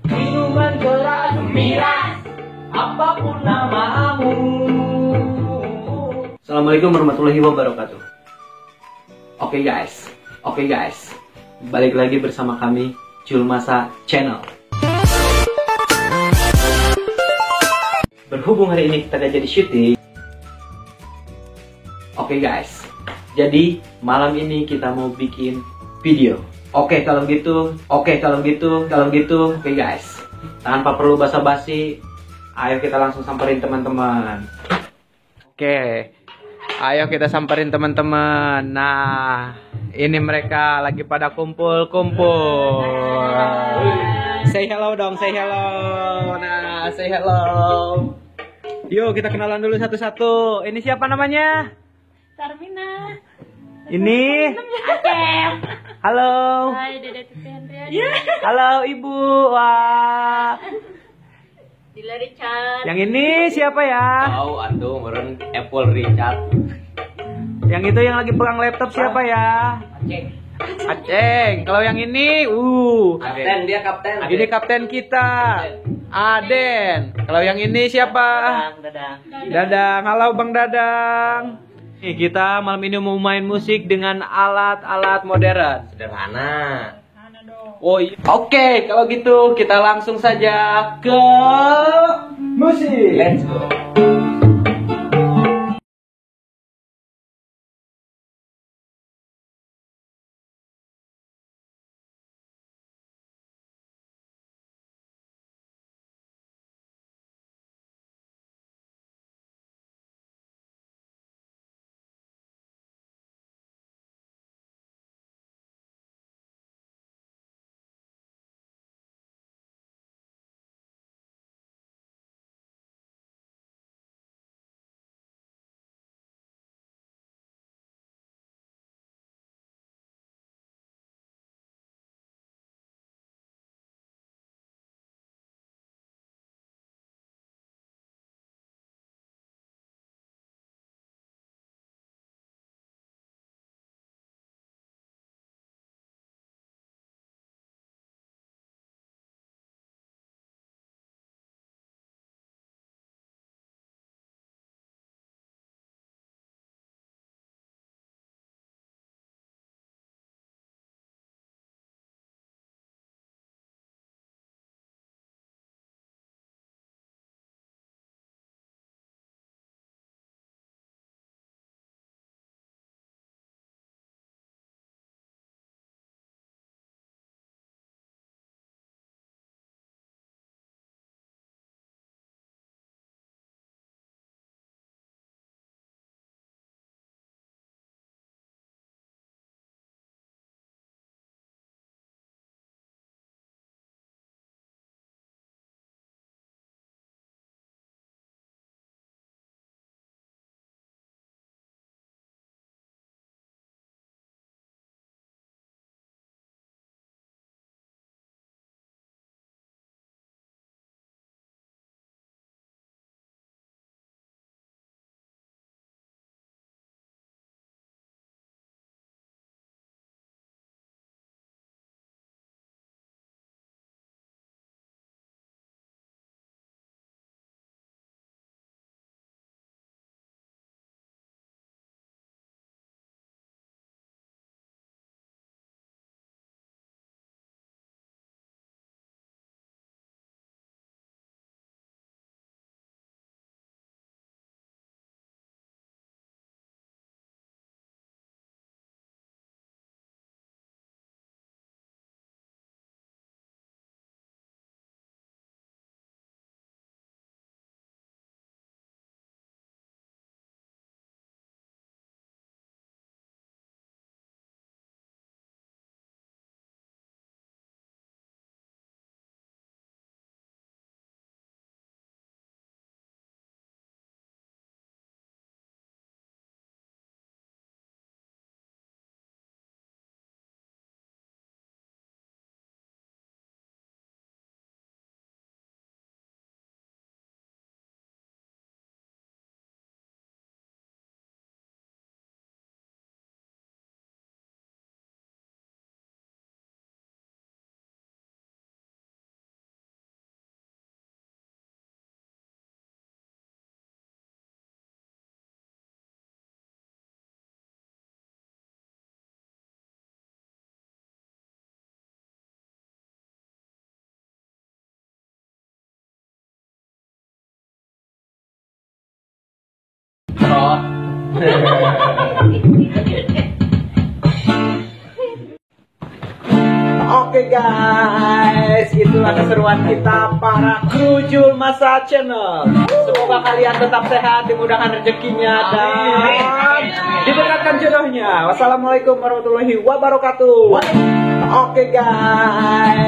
minuman keras miras, apapun namamu. Assalamualaikum warahmatullahi wabarakatuh. Oke guys, balik lagi bersama kami Julmasa Channel. Berhubung hari ini kita gak jadi syuting, oke guys, jadi malam ini kita mau bikin video. Oke guys, tanpa perlu basa-basi, ayo kita langsung samperin teman-teman. Oke, ayo kita samperin teman-teman. Nah, ini mereka lagi pada kumpul-kumpul. Say hello dong, say hello. Nah, say hello. Yuk kita kenalan dulu satu-satu. Ini siapa namanya? Sarmina. Ini Acem. halo. Hai, Dede Titi Hendriani. Halo Ibu. Wah. Dila Richard. Yang ini siapa ya? Tahu atuh meureun Apple Richard. Yang itu yang lagi pegang laptop siapa ya? Aceng. Kalau yang ini Kapten, dia kapten. ini kapten kita. Aden. Kalau yang ini siapa? Dadang. Halo Bang Dadang. Nih, kita malam ini mau main musik dengan alat-alat modern. Sederhana. Oh, oke, kalau gitu kita langsung saja ke musik. Let's go. Oke guys, itulah keseruan kita para kru Julmasa Channel. Semoga kalian tetap sehat, dimudahkan rezekinya dan diberkatkan jodohnya. Wassalamualaikum warahmatullahi wabarakatuh. Oke guys.